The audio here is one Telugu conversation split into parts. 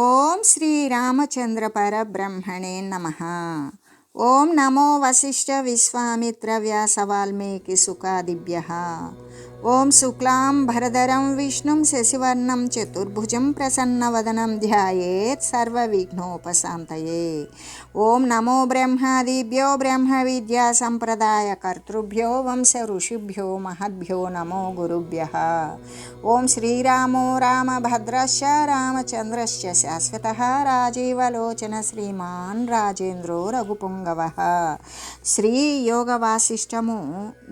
ఓం శ్రీరామచంద్ర పరబ్రహ్మణే నమః. ఓం నమో వశిష్ఠ విశ్వామిత్ర వ్యాస వాల్మీకి సుఖాదిభ్యః. ఓం శుక్లాం భరధరం విష్ణుం శశివర్ణం చతుర్భుజం ప్రసన్నవదనం ధ్యాయేత్ సర్వవిఘ్నోపశాంతయే. ఓం నమో బ్రహ్మాదిభ్యో బ్రహ్మ విద్యా సంప్రదాయ కర్తృభ్యో వంశ ఋషిభ్యో మహద్భ్యో నమో గురుభ్యః. ఓం శ్రీరామో రామభద్రశ్చ రామచంద్రశ్చ శాశ్వతః రాజీవలోచన శ్రీమాన్ రాజేంద్రో రఘుపుంగవః. శ్రీ యోగ వాసిష్టము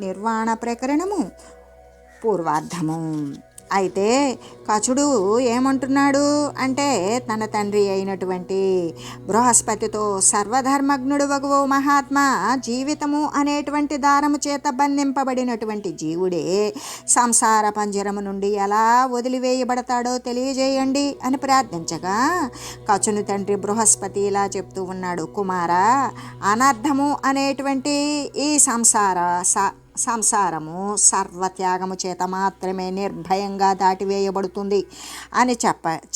నిర్వాణ ప్రకరణము పూర్వార్ధము. అయితే కచుడు ఏమంటున్నాడు అంటే, తన తండ్రి అయినటువంటి బృహస్పతితో సర్వధర్మజ్ఞుడు వగువు మహాత్మా, జీవితము అనేటువంటి దారము చేత బంధింపబడినటువంటి జీవుడే సంసార పంజరము నుండి ఎలా వదిలివేయబడతాడో తెలియజేయండి అని ప్రార్థించగా, కచుని తండ్రి బృహస్పతి ఇలా చెప్తూ ఉన్నాడు, కుమారా, అనర్థము అనేటువంటి ఈ సంసారము సర్వత్యాగము చేత మాత్రమే నిర్భయంగా దాటివేయబడుతుంది అని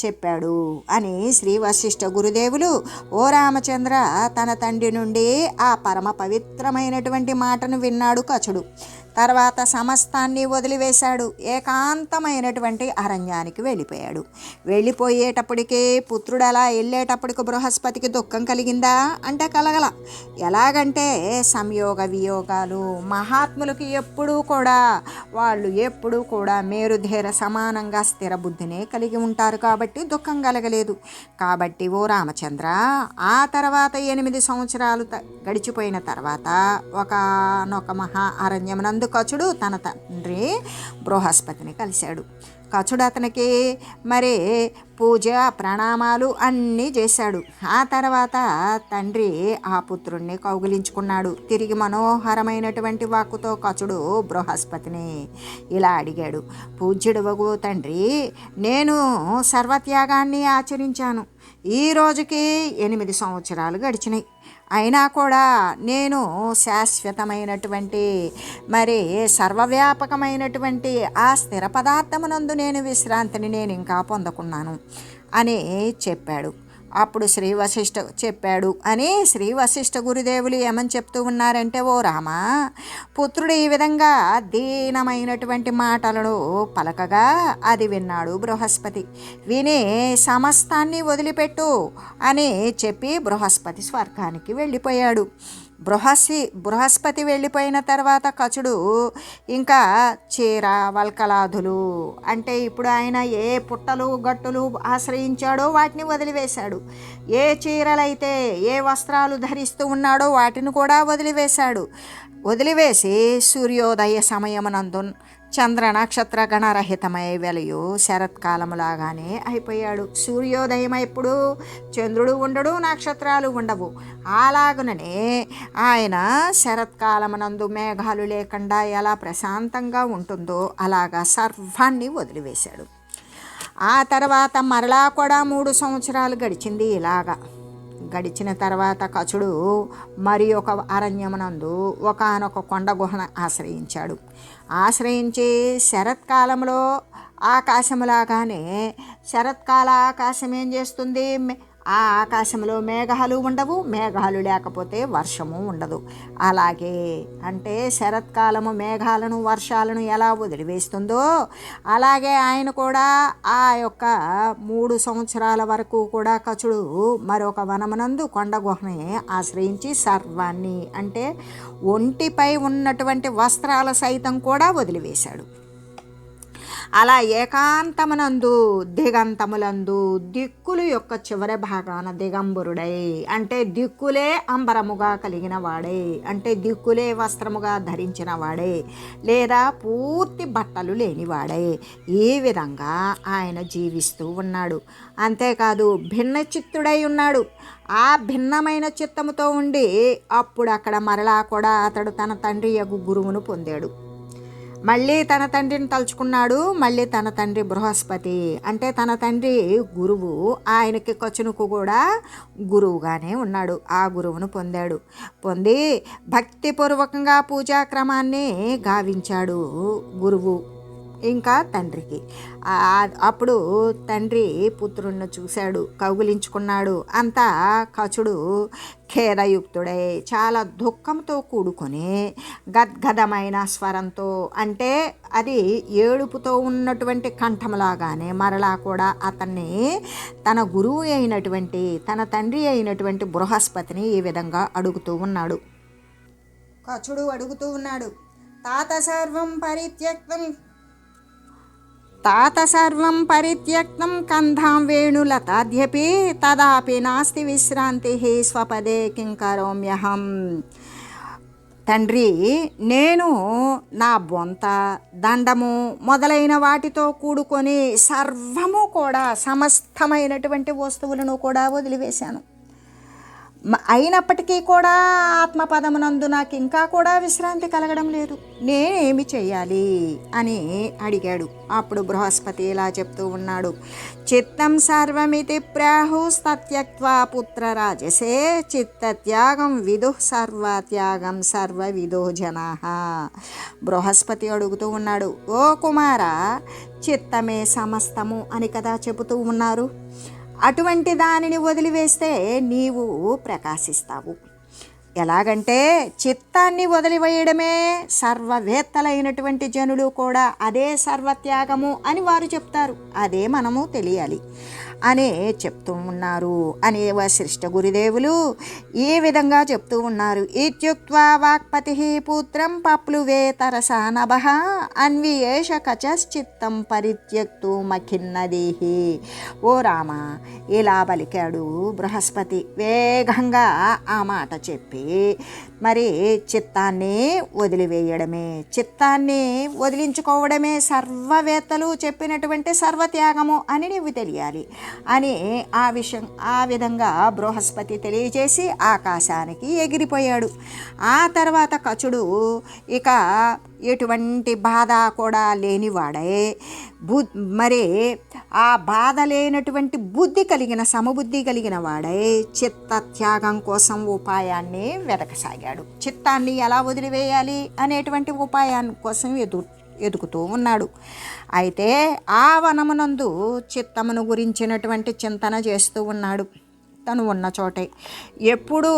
చెప్పాడు అని శ్రీ వశిష్ఠ గురుదేవులు ఓ రామచంద్ర తన తండ్రి నుండి ఆ పరమ పవిత్రమైనటువంటి మాటను విన్నాడు కచుడు. తర్వాత సమస్తాన్ని వదిలివేశాడు. ఏకాంతమైనటువంటి అరణ్యానికి వెళ్ళిపోయాడు. వెళ్ళిపోయేటప్పటికీ పుత్రుడు అలా వెళ్ళేటప్పటికి బృహస్పతికి దుఃఖం కలిగిందా అంటే కలగల. ఎలాగంటే సంయోగ వియోగాలు మహాత్ములకి వాళ్ళు ఎప్పుడూ కూడా మేరుధీర సమానంగా స్థిర బుద్ధినే కలిగి ఉంటారు కాబట్టి దుఃఖం కలగలేదు. కాబట్టి ఓ రామచంద్ర, ఆ తర్వాత 8 సంవత్సరాలు గడిచిపోయిన తర్వాత ఒకనొక మహా అరణ్యమునందు కచుడు తన తండ్రి బృహస్పతిని కలిశాడు. కచుడు అతనికి మరి పూజ ప్రణామాలు అన్నీ చేశాడు. ఆ తర్వాత తండ్రి ఆ పుత్రుణ్ణి కౌగిలించుకున్నాడు. తిరిగి మనోహరమైనటువంటి వాక్కుతో కచుడు బృహస్పతిని ఇలా అడిగాడు, పూజ్యుడు వగు తండ్రి, నేను సర్వత్యాగాన్ని ఆచరించాను. ఈ రోజుకి 8 సంవత్సరాలు గడిచినాయి. అయినా కూడా నేను శాశ్వతమైనటువంటి మరి సర్వవ్యాపకమైనటువంటి ఆ స్థిర పదార్థమునందు నేను విశ్రాంతిని నేను ఇంకా పొందకున్నాను అని చెప్పాడు. అప్పుడు శ్రీ వశిష్ఠ గురుదేవులు ఏమని చెప్తూ ఉన్నారంటే, ఓ రామ, పుత్రుడు ఈ విధంగా దీనమైనటువంటి మాటలను పలకగా అది విన్నాడు బృహస్పతి. విని సమస్తాన్ని వదిలిపెట్టు అని చెప్పి బృహస్పతి స్వర్గానికి వెళ్ళిపోయాడు. బృహస్పతి వెళ్ళిపోయిన తర్వాత కచుడు ఇంకా చీర వల్కలాదులు అంటే ఇప్పుడు ఆయన ఏ పుట్టలు గట్టులు ఆశ్రయించాడో వాటిని వదిలివేశాడు. ఏ చీరలైతే ఏ వస్త్రాలు ధరిస్తూ ఉన్నాడో వాటిని కూడా వదిలివేసి సూర్యోదయ సమయమునందు చంద్ర నక్షత్ర గణరహితమై వెలయు శరత్కాలములాగానే అయిపోయాడు. సూర్యోదయం ఎప్పుడు చంద్రుడు ఉండడు, నక్షత్రాలు ఉండవు. అలాగుననే ఆయన శరత్కాలమునందు మేఘాలు లేకుండా ఎలా ప్రశాంతంగా ఉంటుందో అలాగా సర్వాన్ని వదిలివేశాడు. ఆ తర్వాత మరలా కూడా 3 సంవత్సరాలు గడిచింది. గడిచిన తర్వాత కచుడు మరి ఒక అరణ్యమునందు ఒకానొక కొండ గుహను ఆశ్రయించి శరత్కాలంలో ఆకాశములాగానే శరత్కాల ఆకాశం ఏం చేస్తుంది, ఆ ఆకాశంలో మేఘాలు ఉండవు, మేఘాలు లేకపోతే వర్షము ఉండదు. అలాగే అంటే శరత్కాలము మేఘాలను వర్షాలను ఎలా వదిలివేస్తుందో అలాగే ఆయన కూడా ఆ యొక్క 3 సంవత్సరాల వరకు కూడా కచుడు మరొక వనమునందు కొండ గుహని ఆశ్రయించి సర్వాన్ని అంటే ఒంటిపై ఉన్నటువంటి వస్త్రాల సైతం కూడా వదిలివేశాడు. అలా ఏకాంతమునందు దిగంతములందు దిక్కులు యొక్క చివరి భాగాన దిగంబరుడై అంటే దిక్కులే అంబరముగా కలిగిన వాడే అంటే దిక్కులే వస్త్రముగా ధరించిన వాడే లేదా పూర్తి బట్టలు లేనివాడే ఈ విధంగా ఆయన జీవిస్తూ ఉన్నాడు. అంతేకాదు భిన్న చిత్తుడై ఉన్నాడు. ఆ భిన్నమైన చిత్తముతో ఉండి అప్పుడు అక్కడ మరలా కూడా అతడు తన తండ్రి యొక్క గురువును పొందాడు. మళ్ళీ తన తండ్రిని తలుచుకున్నాడు. మళ్ళీ తన తండ్రి బృహస్పతి అంటే తన తండ్రి గురువు ఆయనకి కచునుకు కూడా గురువుగానే ఉన్నాడు. ఆ గురువును పొంది భక్తిపూర్వకంగా పూజాక్రమాన్ని గావించాడు గురువు. ఇంకా తండ్రికి. అప్పుడు తండ్రి పుత్రుణ్ణి చూశాడు, కౌగిలించుకున్నాడు. అంతా కచుడు ఖేదయుక్తుడై చాలా దుఃఖంతో కూడుకొని గద్గదమైన స్వరంతో, అంటే అది ఏడుపుతో ఉన్నటువంటి కంఠంలాగానే మరలా కూడా అతన్ని తన గురువు అయినటువంటి తన తండ్రి అయినటువంటి బృహస్పతిని ఈ విధంగా అడుగుతూ ఉన్నాడు. కచుడు అడుగుతూ ఉన్నాడు, తాత సర్వం పరిత్యక్తం కంధాం వేణులతాద్యపి తదాపి నాస్తి విశ్రాంతి స్వపదే కింకరోమ్యహం. తండ్రి, నేను నా బొంత, దండము మొదలైన వాటితో కూడుకొని సర్వము కూడా సమస్తమైనటువంటి వస్తువులను కూడా వదిలివేశాను. అయినప్పటికీ కూడా ఆత్మపదమునందు నాకు ఇంకా కూడా విశ్రాంతి కలగడం లేదు. నేనేమి చెయ్యాలి అని అడిగాడు. అప్పుడు బృహస్పతి ఇలా చెప్తూ ఉన్నాడు, చిత్తం సర్వమితి ప్రాహుస్తత్యక్త్వా పుత్రరాజసే చిత్తత్యాగం విదుః సర్వత్యాగం సర్వవిదో జనాః. బృహస్పతి అడుగుతూ ఉన్నాడు, ఓ కుమార, చిత్తమే సమస్తము అని కదా చెబుతూ ఉన్నారు. అటువంటి దానిని వదిలివేస్తే నీవు ప్రకాశిస్తావు. ఎలాగంటే చిత్తాన్ని వదిలివేయడమే సర్వవేత్తలైనటువంటి జనులు కూడా అదే సర్వత్యాగము అని వారు చెప్తారు. అదే మనము తెలియాలి అనే చెప్తూ ఉన్నారు అని వశిష్ఠ గురుదేవులు ఈ విధంగా చెప్తూ ఉన్నారు. ఇత్యుక్త్వా వాక్పతి పుత్రం పప్లువే తరసా నభః అన్వియేష కచశ్చిత్తం పరిత్యక్తు మఖిన్నదేహి. ఓ రామ, ఇలా పలికాడు బృహస్పతి. వేగంగా ఆ మాట చెప్పి మరి చిత్తాన్ని వదిలివేయడమే, చిత్తాన్ని వదిలించుకోవడమే సర్వవేత్తలు చెప్పినటువంటి సర్వత్యాగము అని నీవు తెలియాలి అని ఆ విధంగా బృహస్పతి తెలియజేసి ఆకాశానికి ఎగిరిపోయాడు. ఆ తర్వాత కచుడు ఇక ఎటువంటి బాధ కూడా లేనివాడై మరి ఆ బాధ లేనటువంటి బుద్ధి కలిగిన సమబుద్ధి కలిగిన వాడై చిత్తత్యాగం కోసం ఉపాయాన్ని వెతకసాగాడు. చిత్తాన్ని ఎలా వదిలివేయాలి అనేటువంటి ఉపాయాన్ని కోసం ఎదుగుతూ ఉన్నాడు. అయితే ఆ వనమునందు చిత్తమును గురించినటువంటి చింతన చేస్తూ ఉన్నాడు. తను ఉన్న చోటే ఎప్పుడు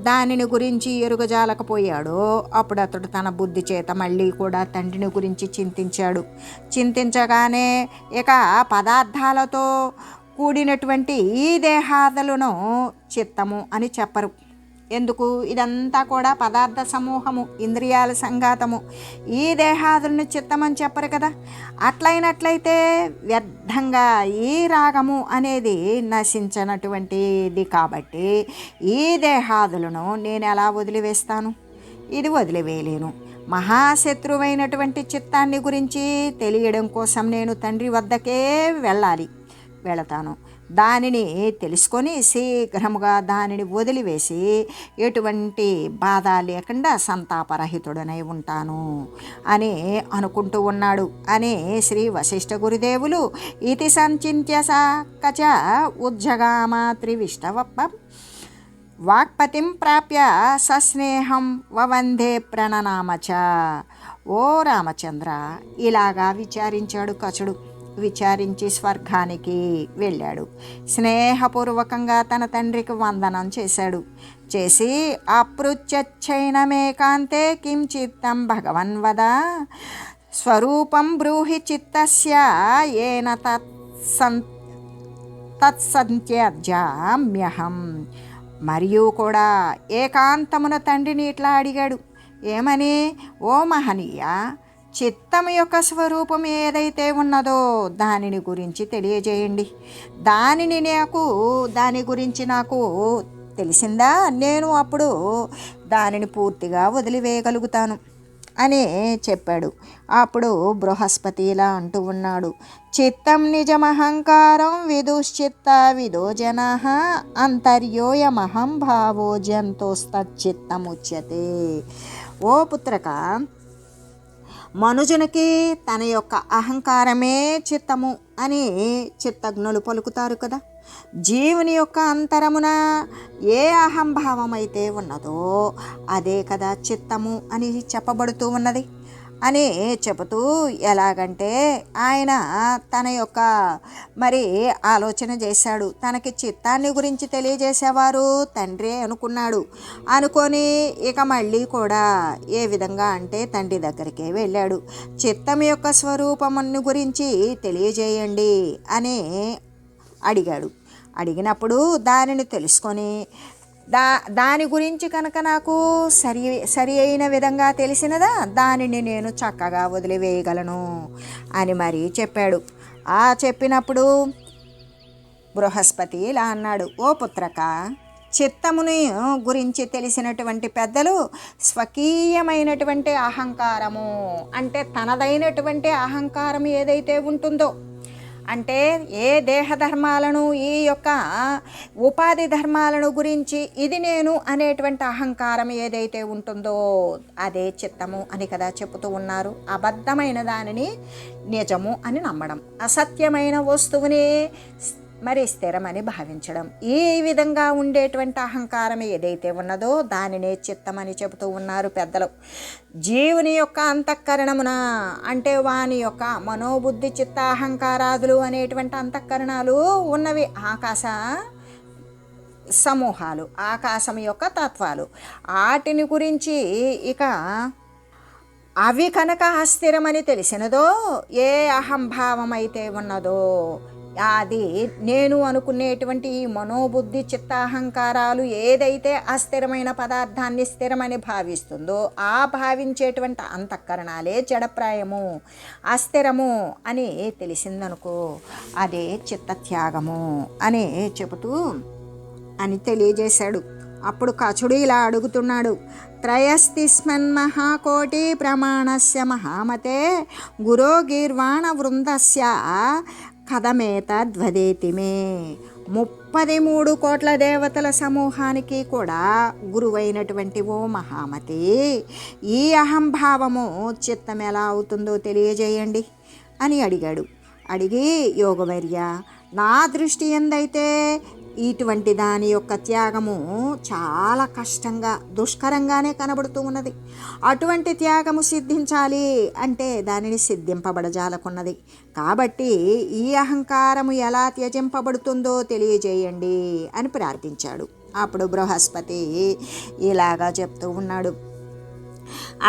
దానిని గురించి ఎరుగజాలకపోయాడో అప్పుడు అతడు తన బుద్ధి చేత మళ్ళీ కూడా తండ్రిని గురించి చింతించాడు. చింతించగానే ఇక పదార్థాలతో కూడినటువంటి ఈ దేహాదులను చిత్తము అని చెప్పరు. ఎందుకు? ఇదంతా కూడా పదార్థ సమూహము, ఇంద్రియాల సంఘాతము. ఈ దేహాదులను చిత్తమని చెప్పరు కదా. అట్లయినట్లయితే వ్యర్థంగా ఈ రాగము అనేది నశించినటువంటిది కాబట్టి ఈ దేహాదులను నేను ఎలా వదిలివేస్తాను? ఇది వదిలివేయలేను. మహాశత్రువైనటువంటి చిత్తాన్ని గురించి తెలియడం కోసం నేను తండ్రి వద్దకే వెళతాను. దానిని తెలుసుకొని శీఘ్రముగా దానిని వదిలివేసి ఎటువంటి బాధ లేకుండా సంతాపరహితుడనై ఉంటాను అని అనుకుంటూ ఉన్నాడు అని శ్రీ వశిష్ఠ గురుదేవులు ఇది సంచింత్య కచ ఉజ్జగామ త్రివిష్టవప్ప వాక్పతిం ప్రాప్య సస్నేహం వవందే ప్రణనామచ. ఓ రామచంద్ర, ఇలాగా విచారించాడు కచుడు. విచారించి స్వర్గానికి వెళ్ళాడు. స్నేహపూర్వకంగా తన తండ్రికి వందనం చేశాడు. చేసి అపృచ్ఛైనమేకాంతే కిం చిత్తం భగవన్వద స్వరూపం బ్రూహి చిత్తస్య ఏన తత్సంత్యజామ్యహం. మరియు కూడా ఏకాంతమున తండ్రిని ఇట్లా అడిగాడు. ఏమని? ఓ మహనీయ, చిత్తం యొక్క స్వరూపం ఏదైతే ఉన్నదో దానిని గురించి తెలియజేయండి. దాని గురించి నాకు తెలిసిందా, నేను అప్పుడు దానిని పూర్తిగా వదిలివేయగలుగుతాను అని చెప్పాడు. అప్పుడు బృహస్పతి ఇలా అంటూ ఉన్నాడు, చిత్తం నిజమహంకారం విదుశ్చిత్త విదో జనాః అంతర్యోయమహం భావో జంతోస్తచ్చిత్తముచ్యతే. ఓ పుత్రక, మనుజునికి తన యొక్క అహంకారమే చిత్తము అని చిత్తజ్ఞులు పలుకుతారు కదా. జీవుని యొక్క అంతరమున ఏ అహంభావం అయితే ఉన్నదో అదే కదా చిత్తము అని చెప్పబడుతూ ఉన్నది. అని చెబుతూ, ఎలాగంటే ఆయన తన యొక్క మరి ఆలోచన చేశాడు. తనకి చిత్తాన్ని గురించి తెలియజేసేవారు తండ్రి అనుకున్నాడు. అనుకొని ఇక మళ్ళీ కూడా ఏ విధంగా అంటే తండ్రి దగ్గరికే వెళ్ళాడు. చిత్తం యొక్క స్వరూపమును గురించి తెలియజేయండి అని అడిగాడు. అడిగినప్పుడు దానిని తెలుసుకొని దాని గురించి కనుక నాకు సరి అయిన విధంగా తెలిసినదా దానిని నేను చక్కగా వదిలివేయగలను అని మరీ చెప్పాడు. చెప్పినప్పుడు బృహస్పతి ఇలా అన్నాడు, ఓ పుత్రక, చిత్తముని గురించి తెలిసినటువంటి పెద్దలు స్వకీయమైనటువంటి అహంకారము అంటే తనదైనటువంటి అహంకారం ఏదైతే ఉంటుందో, అంటే ఏ దేహధర్మాలను ఈ యొక్క ఉపాధి ధర్మాలను గురించి ఇది నేను అనేటువంటి అహంకారం ఏదైతే ఉంటుందో అదే చిత్తము అని కదా చెబుతూ ఉన్నారు. అబద్ధమైన దానిని నిజము అని నమ్మడం, అసత్యమైన వస్తువుని మరి స్థిరమని భావించడం, ఈ విధంగా ఉండేటువంటి అహంకారం ఏదైతే ఉన్నదో దానినే చిత్తమని చెబుతూ ఉన్నారు పెద్దలు. జీవుని యొక్క అంతఃకరణమున అంటే వాని యొక్క మనోబుద్ధి చిత్త అహంకారాదులు అనేటువంటి అంతఃకరణాలు ఉన్నవి ఆకాశ సమూహాలు, ఆకాశం యొక్క తత్వాలు. వాటిని గురించి ఇక అవి కనుక అస్థిరమని తెలిసినదో, ఏ అహంభావం అయితే ఉన్నదో అది నేను అనుకునేటువంటి ఈ మనోబుద్ధి చిత్తాహంకారాలు ఏదైతే అస్థిరమైన పదార్థాన్ని స్థిరమని భావిస్తుందో ఆ భావించేటువంటి అంతఃకరణాలే జడప్రాయము అస్థిరము అని తెలిసిందనుకో, అదే చిత్తత్యాగము అని చెబుతూ అని తెలియజేశాడు. అప్పుడు కచుడు ఇలా అడుగుతున్నాడు, త్రయస్తిస్మన్ మహాకోటి ప్రమాణస్య మహామతే గురో గీర్వాణ వృందస్య కథమేతద్వదేతి మే. 33 కోట్ల దేవతల సమూహానికి కూడా గురువైనటువంటి ఓ మహామతి, ఈ అహంభావము చిత్తం ఎలా అవుతుందో తెలియజేయండి అని అడిగాడు. అడిగి, యోగవర్య, నా దృష్టి ఎందైతే ఇటువంటి దాని యొక్క త్యాగము చాలా కష్టంగా దుష్కరంగానే కనబడుతూ ఉన్నది. అటువంటి త్యాగము సిద్ధించాలి అంటే దానిని సిద్ధింపబడజాలకున్నది. కాబట్టి ఈ అహంకారము ఎలా త్యజింపబడుతుందో తెలియజేయండి అని ప్రార్థించాడు. అప్పుడు బృహస్పతి ఇలాగా చెప్తూ ఉన్నాడు,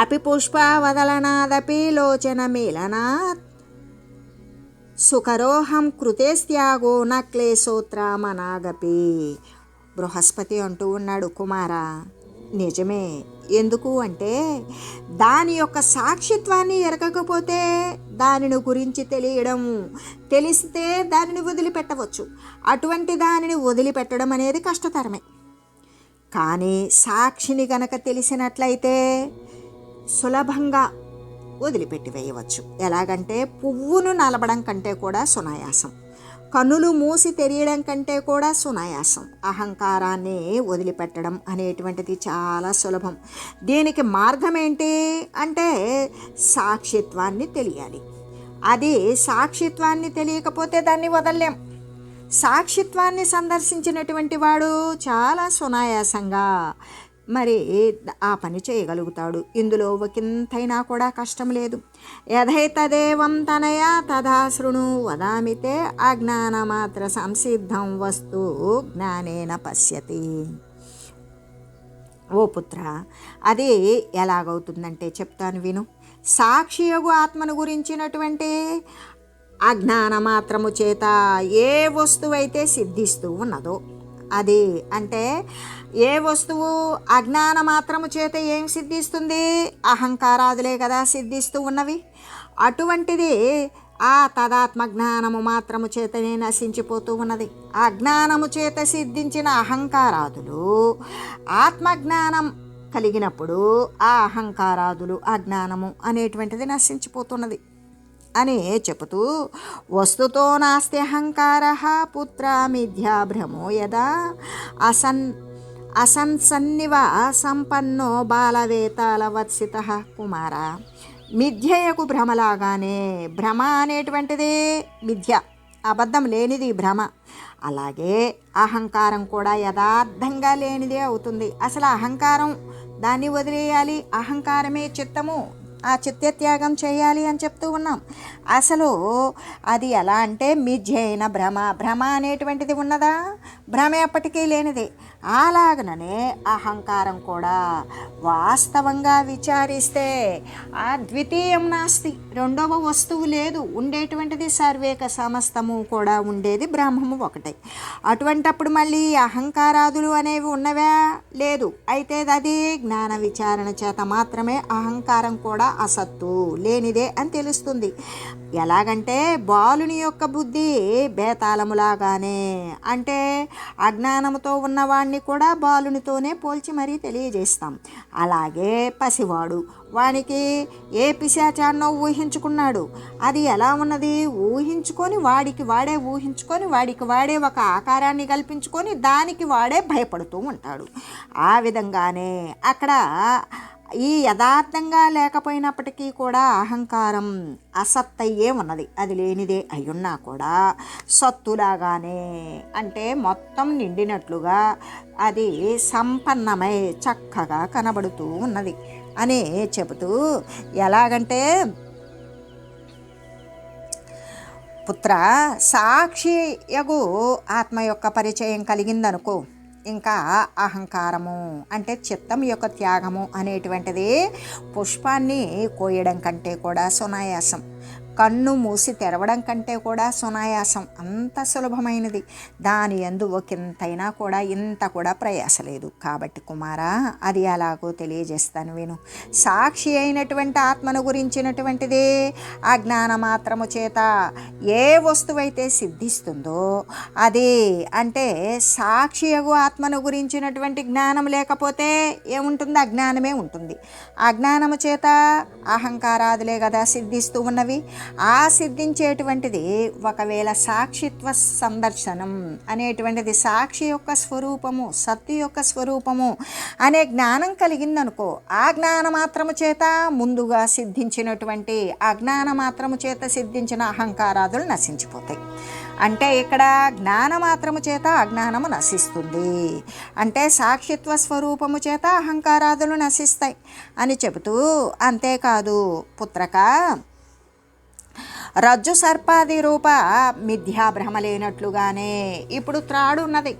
అపి పుష్పవదలనాదపి లోచన మీలనాత్ సుకరోహం కృతేస్త్యాగో న క్లేశోత్రామనాగపి. బృహస్పతి అంటూ ఉన్నాడు, కుమారా, నిజమే. ఎందుకు అంటే దాని యొక్క సాక్షిత్వాన్ని ఎరగకపోతే దానిని గురించి తెలిస్తే దానిని వదిలిపెట్టవచ్చు. అటువంటి దానిని వదిలిపెట్టడం అనేది కష్టతరమే. కానీ సాక్షిని గనక తెలిసినట్లయితే సులభంగా వదిలిపెట్టి వేయవచ్చు. ఎలాగంటే పువ్వును నలపడం కంటే కూడా సునాయాసం, కన్నులు మూసి తెరియడం కంటే కూడా సునాయాసం. అహంకారాన్ని వదిలిపెట్టడం అనేటువంటిది చాలా సులభం. దీనికి మార్గం ఏంటి అంటే సాక్షిత్వాన్ని తెలియాలి. అది సాక్షిత్వాన్ని తెలియకపోతే దాన్ని వదలలేం. సాక్షిత్వాన్ని సందర్శించినటువంటి వాడు చాలా సునాయాసంగా మరి ఆ పని చేయగలుగుతాడు. ఇందులో ఒకంతైనా కూడా కష్టం లేదు. యథైతదేవం తనయా తథా శృణు వదామితే అజ్ఞానమాత్ర సంసిద్ధం వస్తు జ్ఞానేన పశ్యతి. ఓ పుత్ర, అది ఎలాగవుతుందంటే చెప్తాను విను. సాక్షియగు ఆత్మను గురించినటువంటి అజ్ఞాన మాత్రము చేత ఏ వస్తువైతే సిద్ధిస్తూ ఉన్నదో, అది అంటే ఏ వస్తువు అజ్ఞాన మాత్రము చేత ఏం సిద్ధిస్తుంది? అహంకారాదులే కదా సిద్ధిస్తూ ఉన్నవి. అటువంటిది ఆ తదాత్మ జ్ఞానము మాత్రము చేతనే నశించిపోతూ ఉన్నది. ఆ జ్ఞానము చేత సిద్ధించిన అహంకారాదులు ఆత్మజ్ఞానం కలిగినప్పుడు ఆ అహంకారాదులు అజ్ఞానము అనేటువంటిది నశించిపోతున్నది అని చెబుతూ, వస్తుతో నాస్తి అహంకార పుత్ర మిథ్యాభ్రమో యదా అసన్సన్నివ సంపన్నో బాలవేతాలవత్సిత కుమార. మిథ్యయకు భ్రమలాగానే, భ్రమ అనేటువంటిది మిథ్య, అబద్ధం లేనిది భ్రమ. అలాగే అహంకారం కూడా యథార్థంగా లేనిదే అవుతుంది. అసలు అహంకారం దాన్ని వదిలేయాలి. అహంకారమే చిత్తము, ఆ చిత్యత్యాగం చేయాలి అని చెప్తూ ఉన్నాం. అసలు అది ఎలా అంటే మిథ్య అయిన భ్రమ అనేటువంటిది ఉన్నదా? భ్రమ ఎప్పటికీ లేనిది. అలాగనే అహంకారం కూడా వాస్తవంగా విచారిస్తే ఆ ద్వితీయం నాస్తి, రెండవ వస్తువు లేదు. ఉండేటువంటిది సర్వేక సమస్తము కూడా ఉండేది బ్రహ్మము ఒకటే. అటువంటప్పుడు మళ్ళీ అహంకారాదులు అనేవి ఉన్నవా? లేదు. అయితే అది జ్ఞాన విచారణ చేత మాత్రమే అహంకారం కూడా అసత్తు లేనిదే అని తెలుస్తుంది. ఎలాగంటే బాలుని యొక్క బుద్ధి బేతాళములాగానే, అంటే అజ్ఞానముతో ఉన్నవాడిని కూడా బాలునితోనే పోల్చి మరీ తెలియజేస్తాం. అలాగే పసివాడు, వానికి ఏ పిశాచాన్నో ఊహించుకున్నాడు. అది ఎలా ఉన్నది? ఊహించుకొని వాడికి వాడే ఒక ఆకారాన్ని కల్పించుకొని దానికి వాడే భయపడుతూ ఉంటాడు. ఆ విధంగానే అక్కడ ఈ యథార్థంగా లేకపోయినప్పటికీ కూడా అహంకారం అసత్తయ్యే ఉన్నది. అది లేనిదే అయ్యున్నా కూడా సత్తులాగానే, అంటే మొత్తం నిండినట్లుగా అది సంపన్నమై చక్కగా కనబడుతూ ఉన్నది అని చెబుతూ, ఎలాగంటే పుత్ర సాక్షియగు ఆత్మ యొక్క పరిచయం కలిగిందనుకో, ఇంకా అహంకారము అంటే చిత్తం యొక్క త్యాగము అనేటువంటిది పుష్పాన్ని కోయడం కంటే కూడా సునాయాసం, కన్ను మూసి తెరవడం కంటే కూడా సునాయాసం. అంత సులభమైనది. దాని యందు ఒకంతైనా కూడా ఇంత కూడా ప్రయాస లేదు. కాబట్టి కుమారా, అది ఎలాగో తెలియజేస్తాను విను. సాక్షి అయినటువంటి ఆత్మను గురించినటువంటిది అజ్ఞాన మాత్రము చేత ఏ వస్తువైతే సిద్ధిస్తుందో అది, అంటే సాక్షియగు ఆత్మను గురించినటువంటి జ్ఞానం లేకపోతే ఏముంటుంది? అజ్ఞానమే ఉంటుంది. అజ్ఞానము చేత అహంకారాదులే కదా సిద్ధిస్తూ ఉన్నవి. ఆ సిద్ధించేటువంటిది ఒకవేళ సాక్షిత్వ సందర్శనం అనేటువంటిది, సాక్షి యొక్క స్వరూపము, సత్తు యొక్క స్వరూపము అనే జ్ఞానం కలిగిందనుకో, ఆ జ్ఞాన మాత్రము చేత ముందుగా సిద్ధించినటువంటి అజ్ఞాన మాత్రము చేత సిద్ధించిన అహంకారాదులు నశించిపోతాయి. అంటే ఇక్కడ జ్ఞానమాత్రము చేత అజ్ఞానము నశిస్తుంది. అంటే సాక్షిత్వ స్వరూపము చేత అహంకారాదులు నశిస్తాయి అని చెబుతూ, అంతేకాదు పుత్రక, రజ్జు సర్పాది రూప మిథ్యాభ్రమ లేనట్లుగానే ఇప్పుడు త్రాడు ఉన్నది.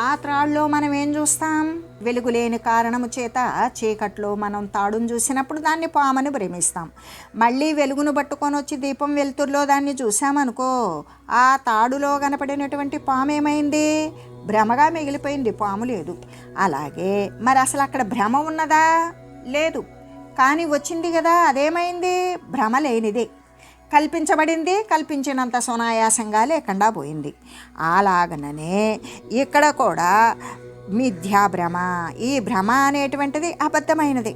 ఆ త్రాడులో మనం ఏం చూస్తాం? వెలుగు లేని కారణము చేత చీకట్లో మనం తాడును చూసినప్పుడు దాన్ని పామని భ్రమిస్తాం. మళ్ళీ వెలుగును పట్టుకొని వచ్చి దీపం వెలుతురులో దాన్ని చూసామనుకో, ఆ తాడులో కనపడినటువంటి పాము ఏమైంది? భ్రమగా మిగిలిపోయింది, పాము లేదు. అలాగే మరి అసలు అక్కడ భ్రమ ఉన్నదా? లేదు. కానీ వచ్చింది కదా, అదేమైంది? భ్రమ లేనిదే, కల్పించబడింది, కల్పించినంత సునాయాసంగా లేకుండా పోయింది. అలాగననే ఇక్కడ కూడా మిథ్యాభ్రమ, ఈ భ్రమ అనేటువంటిది అబద్ధమైనది.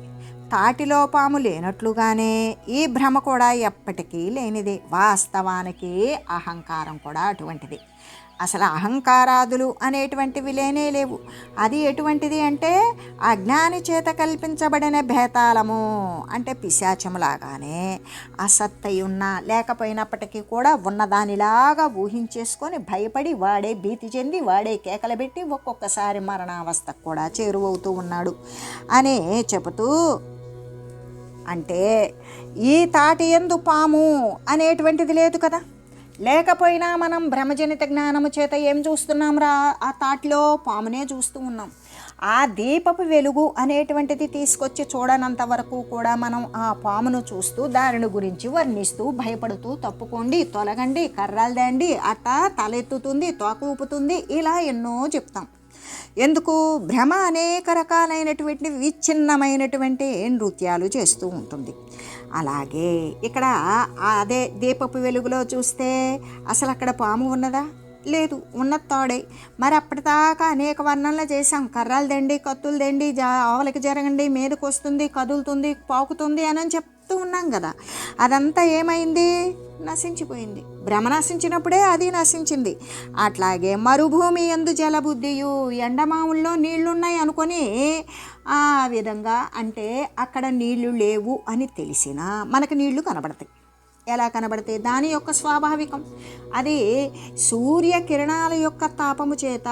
తాటిలో పాము లేనట్లుగానే ఈ భ్రమ కూడా ఎప్పటికీ లేనిదే. వాస్తవానికి అహంకారం కూడా అటువంటిది. అసలు అహంకారాదులు అనేటువంటివి లేనే లేవు. అది ఎటువంటిది అంటే అజ్ఞాని చేత కల్పించబడిన భేతాళము, అంటే పిశాచములాగానే అసత్తయున్నా లేకపోయినప్పటికీ కూడా ఉన్నదానిలాగా ఊహించేసుకొని భయపడి వాడే భీతి చెంది వాడే కేకలబెట్టి ఒక్కొక్కసారి మరణావస్థకు కూడా చేరువవుతూ ఉన్నాడు అని చెబుతూ, అంటే ఈ తాటి యందు పాము అనేటువంటిది లేదు కదా. లేకపోయినా మనం భ్రమజనిత జ్ఞానము చేత ఏం చూస్తున్నాం రా? ఆ తాటిలో పామునే చూస్తూ ఉన్నాం. ఆ దీపపు వెలుగు అనేటువంటిది తీసుకొచ్చి చూడనంత వరకు కూడా మనం ఆ పామును చూస్తూ దానిని గురించి వర్ణిస్తూ భయపడుతూ తప్పుకోండి, తొలగండి, కర్రలు దండి, అట్టా తలెత్తుతుంది, తోక ఊపుతుంది, ఇలా ఎన్నో చెప్తాం. ఎందుకు? భ్రమ అనేక రకాలైనటువంటి విచ్ఛిన్నమైనటువంటి నృత్యాలు చేస్తూ ఉంటుంది. అలాగే ఇక్కడ అదే దీపపు వెలుగులో చూస్తే అసలు అక్కడ పాము ఉన్నదా? లేదు, ఉన్న తాడే. మరి అప్పటిదాకా అనేక వర్ణనలు చేసాం. కర్రలు దండి, కత్తులు దండి, ఆవలకి జరగండి, మీదకి వస్తుంది, కదులుతుంది, పాకుతుంది అని చెప్తూ ఉన్నాం కదా. అదంతా ఏమైంది? నశించిపోయింది. భ్రమ నశించినప్పుడే అది నశించింది. అట్లాగే మరుభూమి యందు జలబుద్ధియు, ఎండమావుల్లో నీళ్లున్నాయి అనుకొని ఆ విధంగా, అంటే అక్కడ నీళ్లు లేవు అని తెలిసినా మనకు నీళ్లు కనబడతాయి. ఎలా కనబడతాయి? దాని యొక్క స్వాభావికం. అది సూర్యకిరణాల యొక్క తాపము చేత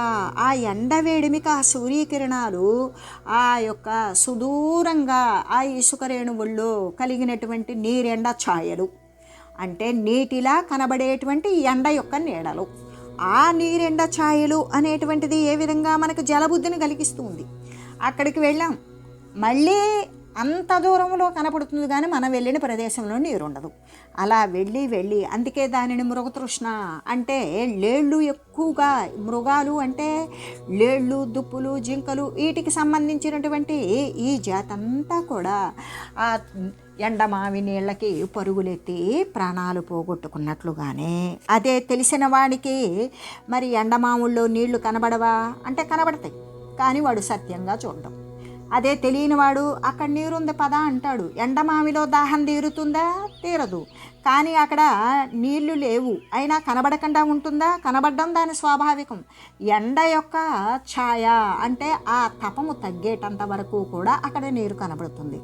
ఆ ఎండవేడిమికి ఆ సూర్యకిరణాలు ఆ యొక్క సుదూరంగా ఆ ఇసుక రేణువుల్లో కలిగినటువంటి నీరెండ ఛాయలు, అంటే నీటిలా కనబడేటువంటి ఎండ యొక్క నీడలు, ఆ నీరెండ ఛాయలు అనేటువంటిది ఏ విధంగా మనకు జలబుద్ధిని కలిగిస్తుంది. అక్కడికి వెళ్ళాం, మళ్ళీ అంత దూరంలో కనపడుతుంది కానీ మనం వెళ్ళిన ప్రదేశంలో నీరు ఉండదు. అలా వెళ్ళి అందుకే దానిని మృగతృష్ణ అంటే, లేళ్ళు ఎక్కువగా, మృగాలు అంటే లేళ్ళు, దుప్పులు, జింకలు, వీటికి సంబంధించినటువంటి ఈ జాతంతా కూడా ఆ ఎండమావి నీళ్ళకి పరుగులెత్తి ప్రాణాలు పోగొట్టుకున్నట్లుగానే, అదే తెలిసిన వాడికి మరి ఎండమావుల్లో నీళ్లు కనబడవా అంటే కనబడతాయి, కానీ వాడు సత్యంగా చూడడం. అదే తెలియనివాడు అక్కడ నీరుంది పదా అంటాడు. ఎండమావిలో దాహం తీరుతుందా? తీరదు. కానీ అక్కడ నీళ్లు లేవు, అయినా కనబడకుండా ఉంటుందా? కనబడడం దాని స్వాభావికం. ఎండ యొక్క ఛాయ అంటే ఆ తపము తగ్గేటంత వరకు కూడా అక్కడ నీరు కనబడుతుంది.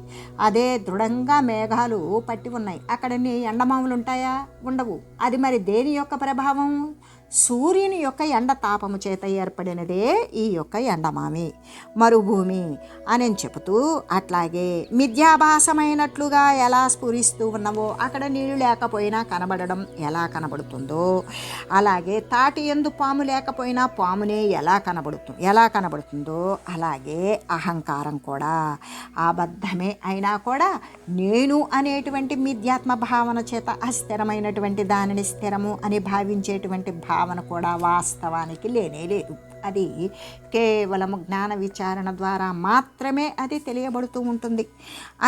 అదే దృఢంగా మేఘాలు పట్టి ఉన్నాయి, అక్కడ ఎండమావులు ఉంటాయా? ఉండవు. అది మరి దేని యొక్క ప్రభావం? సూర్యుని యొక్క ఎండ తాపము చేత ఏర్పడినదే ఈ యొక్క ఎండమామి, మరుభూమి అని చెబుతూ, అట్లాగే మిథ్యాభాసమైనట్లుగా ఎలా స్ఫురిస్తూ ఉన్నవో, అక్కడ నీళ్లు లేకపోయినా కనబడడం ఎలా కనబడుతుందో, అలాగే తాటి యందు పాము లేకపోయినా పామునే ఎలా కనబడుతుందో, అలాగే అహంకారం కూడా అబద్ధమే అయినా కూడా నేను అనేటువంటి మిథ్యాత్మ భావన చేత అస్థిరమైనటువంటి దానిని స్థిరము అని భావించేటువంటి భావన కూడా వాస్తవానికి లేనే లేదు. అది కేవలము జ్ఞాన విచారణ ద్వారా మాత్రమే అది తెలియబడుతూ ఉంటుంది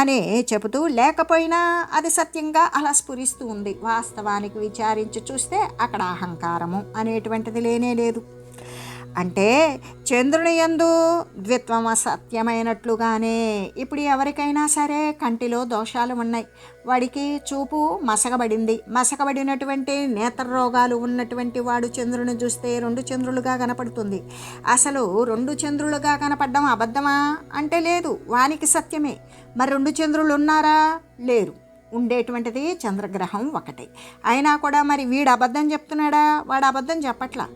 అని చెబుతూ, లేకపోయినా అది సత్యంగా అలా స్ఫురిస్తూ ఉంది. వాస్తవానికి విచారించి చూస్తే అక్కడ అహంకారము అనేటువంటిది లేనే లేదు. అంటే చంద్రుని యందు ద్విత్వం అసత్యమైనట్లుగానే, ఇప్పుడు ఎవరికైనా సరే కంటిలో దోషాలు ఉన్నాయి, వాడికి చూపు మసకబడినటువంటి నేత్ర రోగాలు ఉన్నటువంటి వాడు చంద్రుని చూస్తే 2 చంద్రులుగా కనపడుతుంది. అసలు 2 చంద్రులుగా కనపడడం అబద్ధమా అంటే లేదు, వానికి సత్యమే. మరి 2 చంద్రులు ఉన్నారా? లేరు. ఉండేటువంటిది చంద్రగ్రహం ఒకటే. అయినా కూడా మరి వీడు అబద్ధం చెప్తున్నాడా? వాడు అబద్ధం చెప్పట్లా.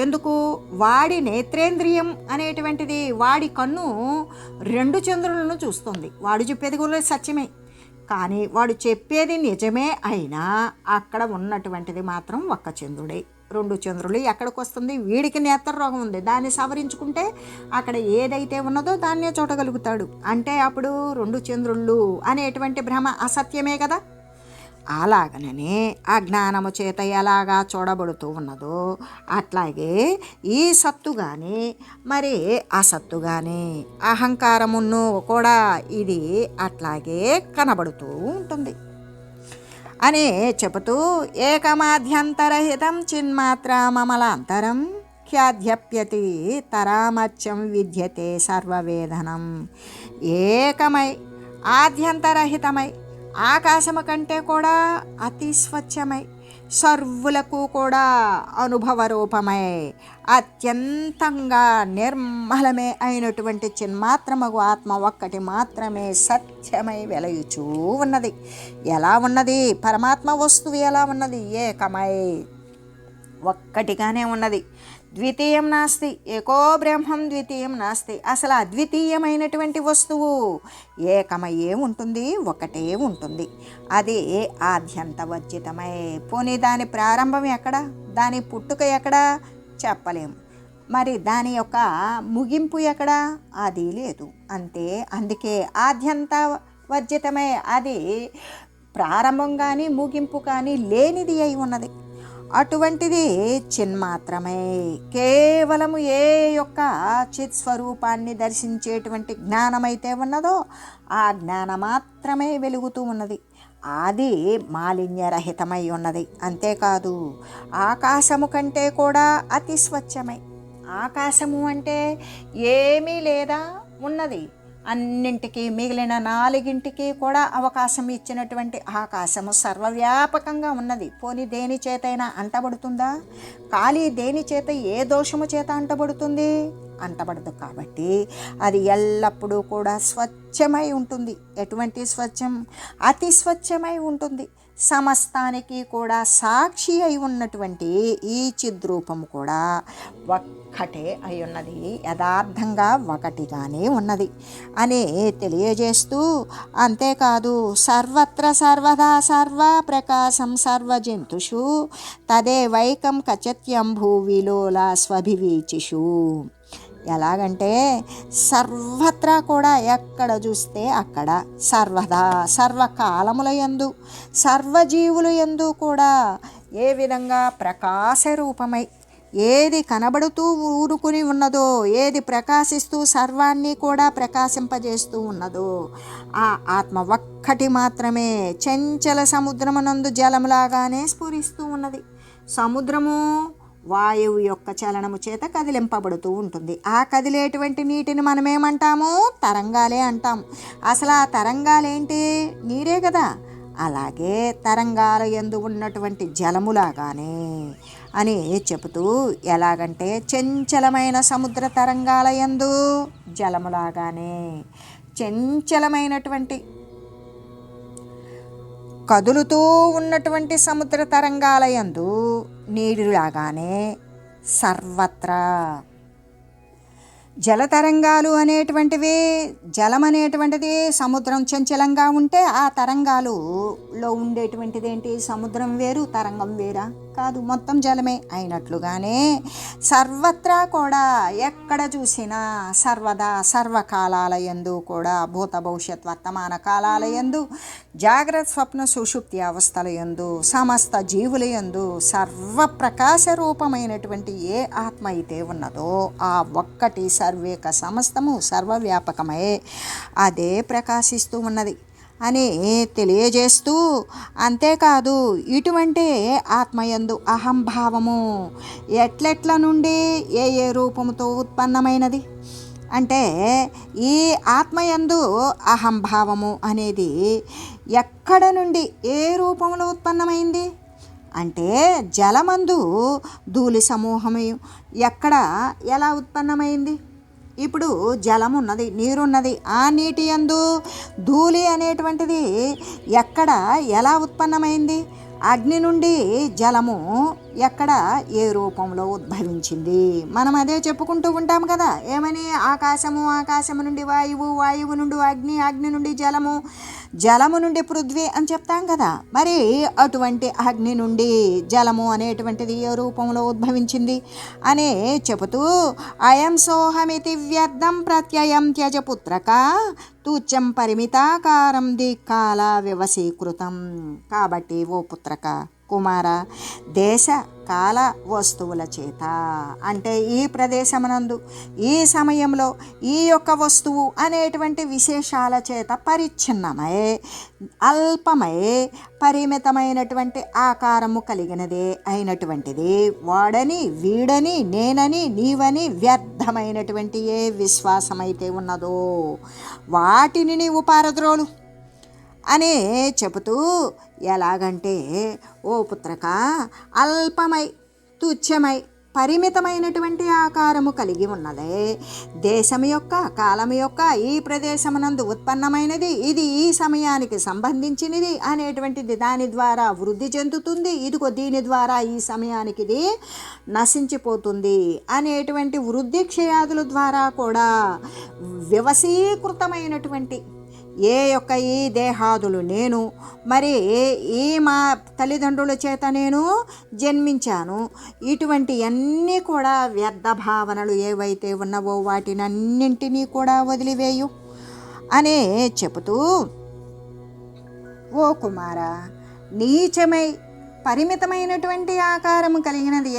ఎందుకు? వాడి నేత్రేంద్రియం అనేటువంటిది, వాడి కన్ను 2 చంద్రులను చూస్తుంది. వాడు చెప్పేది కూడా సత్యమే, కానీ వాడు చెప్పేది నిజమే అయినా అక్కడ ఉన్నటువంటిది మాత్రం 1 చంద్రుడే. 2 చంద్రులు ఎక్కడికి వస్తుంది? వీడికి నేత్ర రోగం ఉంది, దాన్ని సవరించుకుంటే అక్కడ ఏదైతే ఉన్నదో దాన్నే చూడగలుగుతాడు. అంటే అప్పుడు 2 చంద్రుళ్ళు అనేటువంటి భ్రమ అసత్యమే కదా. అలాగనే అజ్ఞానము చేత ఎలాగా చూడబడుతూ ఉన్నదో అట్లాగే ఈ సత్తు కానీ మరి అసత్తు కానీ అహంకారమును కూడా ఇది అట్లాగే కనబడుతూ ఉంటుంది అని చెబుతూ, ఏకమాధ్యంతరహితం చిన్మాత్ర మమలాంతరం ఖ్యాధ్యప్యతి తరామత్యం విద్యతే సర్వవేదనం. ఏకమై ఆద్యంతరహితమై ఆకాశము కంటే కూడా అతి స్వచ్ఛమై సర్వులకు కూడా అనుభవరూపమై అత్యంతంగా నిర్మలమే అయినటువంటి చిన్మాత్రమగు ఆత్మ ఒక్కటి మాత్రమే సత్యమై వెలయుచూ ఉన్నది. ఎలా ఉన్నది? పరమాత్మ వస్తువు ఎలా ఉన్నది? ఏకమై ఒక్కటిగానే ఉన్నది. ద్వితీయం నాస్తి, ఏకో బ్రహ్మం ద్వితీయం నాస్తి. అసలు అద్వితీయమైనటువంటి వస్తువు ఏకమయ్యే ఉంటుంది, ఒకటే ఉంటుంది. అది ఆద్యంతవర్జితమై. పోనీ దాని ప్రారంభం ఎక్కడ, దాని పుట్టుక ఎక్కడ చెప్పలేము. మరి దాని యొక్క ముగింపు ఎక్కడ? అది లేదు. అంతే. అందుకే ఆద్యంత వర్జితమై, అది ప్రారంభం కానీ ముగింపు కానీ లేనిది అయి ఉన్నది. అటువంటిది చిన్మాత్రమే. కేవలము ఏ యొక్క చిత్ స్వరూపాన్ని దర్శించేటువంటి జ్ఞానమైతే ఉన్నదో ఆ జ్ఞానం మాత్రమే వెలుగుతూ ఉన్నది. అది మాలిన్యరహితమై ఉన్నది. అంతేకాదు ఆకాశము కంటే కూడా అతి స్వచ్ఛమై. ఆకాశము అంటే ఏమీ లేదా, ఉన్నది. అన్నింటికి మిగిలిన 4గింటికి కూడా అవకాశం ఇచ్చినటువంటి ఆకాశము సర్వవ్యాపకంగా ఉన్నది. పోనీ దేని చేతైనా అంటబడుతుందా? ఖాళీ దేని చేత, ఏ దోషము చేత అంటబడుతుంది? అంటబడదు. కాబట్టి అది ఎల్లప్పుడూ కూడా స్వచ్ఛమై ఉంటుంది. ఎటువంటి స్వచ్ఛం? అతి స్వచ్ఛమై ఉంటుంది. సమస్తానికి కూడా సాక్షి అయి ఉన్నటువంటి ఈ చిద్రూపము కూడా ఒక్కటే అయి ఉన్నది, యథార్థంగా ఒకటిగానే ఉన్నది అని తెలియజేస్తూ, అంతేకాదు సర్వత్ర సర్వదా సర్వ ప్రకాశం సర్వజంతుషు తదేవైకం కచత్యం భూవిలోల స్వభివీచిషు. ఎలాగంటే సర్వత్రా కూడా ఎక్కడ చూస్తే అక్కడ సర్వదా సర్వకాలముల యందు సర్వజీవుల యందు కూడా ఏ విధంగా ప్రకాశ రూపమై ఏది కనబడుతూ ఊరుకుని ఉన్నదో, ఏది ప్రకాశిస్తూ సర్వాన్ని కూడా ప్రకాశింపజేస్తూ ఉన్నదో ఆ ఆత్మ ఒక్కటి మాత్రమే చంచల సముద్రమునందు జలములాగానే స్ఫురిస్తూ ఉన్నది. సముద్రము వాయువు యొక్క చలనము చేత కదిలింపబడుతూ ఉంటుంది. ఆ కదిలేటువంటి నీటిని మనమేమంటాము? తరంగాలే అంటాము. అసలు ఆ తరంగాలేంటి? నీరే కదా. అలాగే తరంగాల యందు ఉన్నటువంటి జలములాగానే అని చెబుతూ, ఎలాగంటే చంచలమైన సముద్ర తరంగాల యందు జలములాగానే, చంచలమైనటువంటి కదులుతూ ఉన్నటువంటి సముద్ర తరంగాల యందు నీరులాగానే సర్వత్రా జలతరంగాలు అనేటువంటివి, జలం అనేటువంటిది సముద్రం చంచలంగా ఉంటే ఆ తరంగాలులో ఉండేటువంటిది ఏంటి? సముద్రం వేరు, తరంగం వేరా? కాదు, మొత్తం జలమే అయినట్లుగానే సర్వత్రా కూడా ఎక్కడ చూసినా సర్వదా సర్వకాలాల యందు కూడా భూత భవిష్యత్ వర్తమాన కాలాల యందు జాగ్రత్త స్వప్న సుషుప్తి అవస్థల యందు సమస్త జీవుల యందు సర్వప్రకాశ రూపమైనటువంటి ఏ ఆత్మ అయితే ఉన్నదో ఆ ఒక్కటి సర్వేక సమస్తము సర్వవ్యాపకమై అదే ప్రకాశిస్తూ ఉన్నది అని తెలియజేస్తూ, అంతేకాదు ఇటువంటి ఆత్మయందు అహంభావము ఎట్లెట్ల నుండి ఏ ఏ రూపముతో ఉత్పన్నమైనది అంటే, ఈ ఆత్మయందు అహంభావము అనేది ఎక్కడ నుండి ఏ రూపంలో ఉత్పన్నమైంది అంటే, జలమందు ధూళి సమూహము ఎక్కడ ఎలా ఉత్పన్నమైంది? ఇప్పుడు జలం ఉన్నది, నీరున్నది. ఆ నీటి యందు ధూళి అనేటువంటిది ఎక్కడ ఎలా ఉత్పన్నమైంది? అగ్ని నుండి జలము ఎక్కడ ఏ రూపంలో ఉద్భవించింది? మనం అదే చెప్పుకుంటూ ఉంటాం కదా. ఏమని? ఆకాశము, ఆకాశము నుండి వాయువు, వాయువు నుండి అగ్ని, అగ్ని నుండి జలము, జలము నుండి పృథ్వీ అని చెప్తాం కదా. మరి అటువంటి అగ్ని నుండి జలము అనేటువంటిది ఏ రూపంలో ఉద్భవించింది అని చెబుతూ, అయం సోహమితి వ్యర్థం ప్రత్యయం త్యజపుత్రక తూచ్యం పరిమితాకారం దిక్కాల వ్యవసీకృతం. కాబట్టి ఓ పుత్రక, కుమార, దేశ కాల వస్తువుల చేత అంటే ఈ ప్రదేశమునందు ఈ సమయంలో ఈ యొక్క వస్తువు అనేటువంటి విశేషాల చేత పరిచ్ఛిన్నమై అల్పమై పరిమితమైనటువంటి ఆకారము కలిగినదే అయినటువంటిది వాడని వీడని నేనని నీవని వ్యర్థమైనటువంటి ఏ విశ్వాసమైతే ఉన్నదో వాటిని నీవు పారద్రోలు అని చెబుతూ, ఎలాగంటే ఓ పుత్రక, అల్పమై తుచ్చమై పరిమితమైనటువంటి ఆకారము కలిగి ఉన్నదే దేశం యొక్క కాలం యొక్క ఈ ప్రదేశమునందు ఉత్పన్నమైనది, ఇది ఈ సమయానికి సంబంధించినది అనేటువంటిది దాని ద్వారా వృద్ధి చెందుతుంది, ఇదిగో దీని ద్వారా ఈ సమయానికి ఇది నశించిపోతుంది అనేటువంటి వృద్ధి క్షయాదుల ద్వారా కూడా వ్యవసీకృతమైనటువంటి ఏ యొక్క ఈ దేహాదులు నేను మరి ఈ మా తల్లిదండ్రుల చేత నేను జన్మించాను, ఇటువంటి అన్నీ కూడా వ్యర్థ భావనలు ఏవైతే ఉన్నవో వాటినన్నింటినీ కూడా వదిలివేయు అనే చెబుతూ, ఓ కుమార, నీచమై పరిమితమైనటువంటి ఆకారము కలిగినది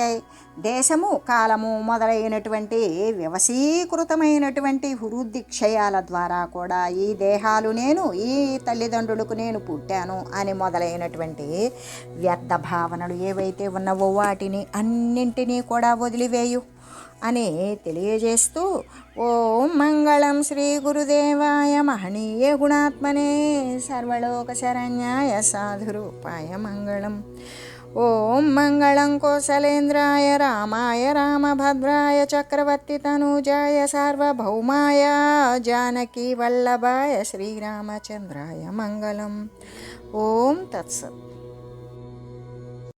దేశము కాలము మొదలైనటువంటి వ్యవసీకృతమైనటువంటి వృద్ధి క్షయాల ద్వారా కూడా ఈ దేహాలు నేను, ఈ తల్లిదండ్రులకు నేను పుట్టాను అని మొదలైనటువంటి వ్యర్థ భావనలు ఏవైతే ఉన్నవో వాటిని అన్నింటినీ కూడా వదిలివేయు అని తెలియజేస్తూ, ఓం మంగళం శ్రీ గురుదేవాయ మహనీయ గుణాత్మనే సర్వలోక శరణ్యాయ సాధురూపాయ మంగళం. ఓం మంగళం కోసలేంద్రాయ రామాయ రామభద్రాయ చక్రవర్తి తనూజాయ సార్వభౌమాయ జానకీ వల్లభాయ శ్రీరామచంద్రాయ మంగళం. ఓం తత్సత్.